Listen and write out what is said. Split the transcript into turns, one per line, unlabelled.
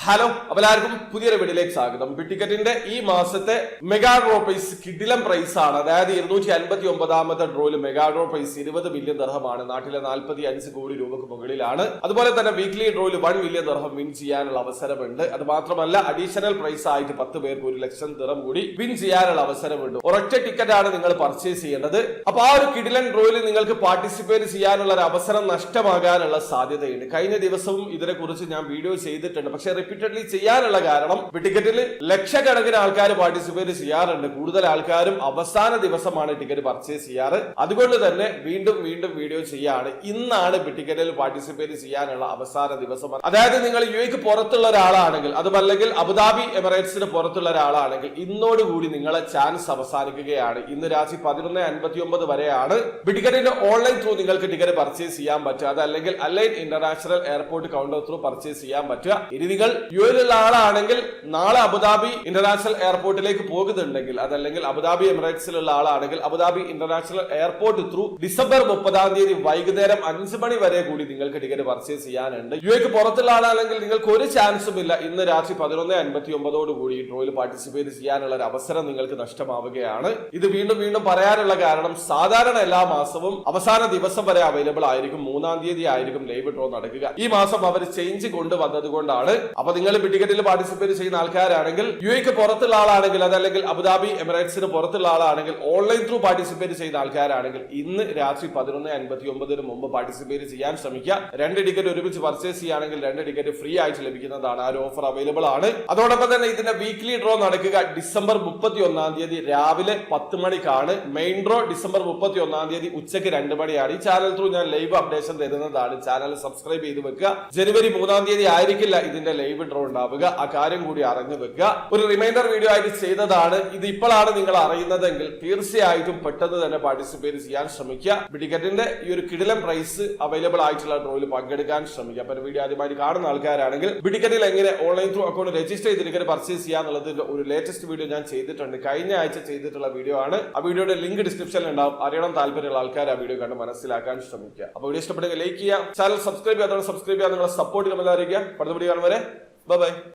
Hello, അപ്പോൾ എല്ലാവർക്കും പുതിയൊരു വീഡിയോയിലേക്ക് സ്വാഗതം. ടിക്കറ്റിന്റെ ഈ മാസത്തെ മെഗാ ഡ്രോ പ്രൈസ് കിടിലം പ്രൈസ് ആണ്. അതായത് 259ാമത്തെ ഡ്രോയിൽ മെഗാ ഡ്രോ പ്രൈസ് 20 ബില്യൺ ദർഹമാണ്. നാട്ടിലെ 45 കോടി രൂപക്ക് മുകളിലാണ്. അതുപോലെ തന്നെ വീക്ക്ലി ഡ്രോയിൽ 1 മില്യൺ ദർഹം വിൻ ചെയ്യാനുള്ള അവസരമുണ്ട്. അത് മാത്രമല്ല അഡീഷണൽ പ്രൈസ് ആയിട്ട് 10 പേർക്ക് 1 ലക്ഷം ദിർഹം കൂടി വിൻ ചെയ്യാനുള്ള അവസരമുണ്ട്. ഒരൊറ്റ ടിക്കറ്റ് ആണ് നിങ്ങൾ പർച്ചേസ് ചെയ്യേണ്ടത്. അപ്പൊ ആ ഒരു കിടിലൻ ഡ്രോയിൽ നിങ്ങൾക്ക് പാർട്ടിസിപ്പേറ്റ് ചെയ്യാനുള്ള ഒരു അവസരം നഷ്ടമാകാനുള്ള സാധ്യതയുണ്ട്. കഴിഞ്ഞ ദിവസവും ഇതിനെ കുറിച്ച് ഞാൻ വീഡിയോ ചെയ്തിട്ടുണ്ട്. പക്ഷെ റിപ്പീറ്റഡ്ലി ചെയ്യാനുള്ള കാരണം ടിക്കറ്റിൽ ലക്ഷക്കണക്കിന് ആൾക്കാർ പാർട്ടിസിപ്പേറ്റ് ചെയ്യാറുണ്ട്. കൂടുതൽ ആൾക്കാരും അവസാന ദിവസമാണ് ടിക്കറ്റ് പർച്ചേസ് ചെയ്യാറ്. അതുകൊണ്ട് തന്നെ വീണ്ടും വീഡിയോ ചെയ്യാണ്. ഇന്നാണ് ടിക്കറ്റിൽ പാർട്ടിസിപ്പേറ്റ് ചെയ്യാനുള്ള അവസാന ദിവസം. അതായത് നിങ്ങൾ യുഎക്ക് പുറത്തുള്ള ഒരാളാണെങ്കിൽ, അതുമല്ലെങ്കിൽ അബുദാബി എമിറേറ്റ്സിന് പുറത്തുള്ള ഒരാളാണെങ്കിൽ ഇന്നോടുകൂടി നിങ്ങളെ ചാൻസ് അവസാനിക്കുകയാണ്. ഇന്ന് രാത്രി 11:59 വരെയാണ് ടിക്കറ്റിന്റെ ഓൺലൈൻ ത്രൂ നിങ്ങൾക്ക് ടിക്കറ്റ് പർച്ചേസ് ചെയ്യാൻ പറ്റുക. അതല്ലെങ്കിൽ Al Ain international airport counter through purchase ചെയ്യാൻ പറ്റുക. ഇനി നിങ്ങൾ യുഎയിലുള്ള ആളാണെങ്കിൽ നാളെ അബുദാബി ഇന്റർനാഷണൽ എയർപോർട്ടിലേക്ക് പോകുന്നുണ്ടെങ്കിൽ, അതല്ലെങ്കിൽ അബുദാബി എമിറേറ്റ്സിലുള്ള ആളാണെങ്കിൽ Abu Dhabi international airport through December 30-ാം തീയതി വൈകുന്നേരം 5 മണി വരെ കൂടി നിങ്ങൾക്ക് ടിക്കറ്റ് പർച്ചേസ് ചെയ്യാനുണ്ട്. യുഎക്ക് പുറത്തുള്ള ആളാണെങ്കിൽ നിങ്ങൾക്ക് ഒരു ചാൻസും ഇല്ല. ഇന്ന് രാത്രി 11:59 കൂടി ഈ ഡ്രോയിൽ പാർട്ടിസിപ്പേറ്റ് ചെയ്യാനുള്ള ഒരു അവസരം നിങ്ങൾക്ക് നഷ്ടമാവുകയാണ്. ഇത് വീണ്ടും പറയാനുള്ള കാരണം സാധാരണ എല്ലാ മാസവും അവസാന ദിവസം വരെ അവൈലബിൾ ആയിരിക്കും. 3-ാം തീയതി ആയിരിക്കും ലൈവ് ഡ്രോ നടക്കുക. ഈ മാസം അവർ ചേഞ്ച് കൊണ്ടുവന്നത് കൊണ്ടാണ്. അപ്പൊ നിങ്ങൾ ടിക്കറ്റിൽ പാർട്ടിസിപ്പേറ്റ് ചെയ്യുന്ന ആൾക്കാരാണെങ്കിൽ, യുഎക്ക് പുറത്തുള്ള ആളാണെങ്കിൽ, അതല്ലെങ്കിൽ അബുദാബി എമിറേറ്റ്സിന് പുറത്തുള്ള ആളാണെങ്കിൽ, ഓൺലൈൻ ത്രൂ പാർട്ടിസിപ്പേറ്റ് ചെയ്യുന്ന ആൾക്കാരാണെങ്കിൽ ഇന്ന് രാത്രി 11:59 മുമ്പ് പാർട്ടിസിപ്പേറ്റ് ചെയ്യാൻ ശ്രമിക്കുക. 2 ടിക്കറ്റ് ഒരുമിച്ച് പർച്ചേസ് ചെയ്യുകയാണെങ്കിൽ 2 ടിക്കറ്റ് ഫ്രീ ആയിട്ട് ലഭിക്കുന്നതാണ്. ആ ഒരു ഓഫർ അവൈലബിൾ ആണ്. അതോടൊപ്പം തന്നെ ഇതിന്റെ വീക്ക്ലി ഡ്രോ നടക്കുക ഡിസംബർ 31-ാം തീയതി രാവിലെ 10 മണിക്കാണ്. മെയിൻ ഡ്രോ ഡിസംബർ 31-ാം തീയതി ഉച്ചയ്ക്ക് 2 മണിയാണ്. ഈ ചാനൽ ത്രൂ ഞാൻ ലൈവ് അപ്ഡേഷൻ തരുന്നതാണ്. ചാനൽ സബ്സ്ക്രൈബ് ചെയ്ത് വെക്കുക. ജനുവരി 3-ാം തീയതി ആയിരിക്കില്ല ഇതിന്റെ ലൈവ് ഡ്രോ ഉണ്ടാവുക. ആ കാര്യം കൂടി അറിഞ്ഞു വെക്കുക. ഒരു റിമൈൻഡർ വീഡിയോ ആയിട്ട് ചെയ്തതാണ്. ഇത് ഇപ്പോഴാണ് നിങ്ങൾ അറിയുന്നതെങ്കിൽ തീർച്ചയായിട്ടും പെട്ടെന്ന് തന്നെ പാർട്ടിസിപ്പേറ്റ് ചെയ്യാൻ ശ്രമിക്കുക. ടിക്കറ്റിന്റെ ഈ ഒരു കിടിലം പ്രൈസ് അവൈലബിൾ ആയിട്ടുള്ള ഡ്രോയിൽ പങ്കെടുക്കാൻ ശ്രമിക്കുക. അപ്പൊ വീഡിയോ ആദ്യമായി കാണുന്ന ആൾക്കാരാണെങ്കിൽ ടിക്കറ്റിൽ എങ്ങനെ ഓൺലൈൻ ത്രൂ അക്കൗണ്ട് രജിസ്റ്റർ ചെയ്ത് ടിക്കറ്റ് പർച്ചേസ് ചെയ്യാന്നുള്ളത് ഒരു ലേറ്റസ്റ്റ് വീഡിയോ ഞാൻ ചെയ്തിട്ടുണ്ട്. കഴിഞ്ഞ ആഴ്ച ചെയ്തിട്ടുള്ള വീഡിയോ ആണ്. ആ വീഡിയോയുടെ ലിങ്ക് ഡിസ്ക്രിപ്ഷനിൽ ഉണ്ടാവും. അറിയണം താല്പര്യമുള്ള ആൾക്കാർ ആ വീഡിയോ കണ്ട് മനസ്സിലാക്കാൻ ശ്രമിക്കുക. അപ്പൊ വീഡിയോ ഇഷ്ടപ്പെട്ടെങ്കിൽ ലൈക്ക് ചെയ്യുക. ചാനൽ സബ്സ്ക്രൈബ് ചെയ്യാത്തവരെ സബ്സ്ക്രൈബ് ചെയ്യാൻ നിങ്ങളെ സപ്പോർട്ട് ചെയ്യുമെന്ന് അറിയിക്കുക. അടുത്ത വീഡിയോ കാണും വരെ ബൈ.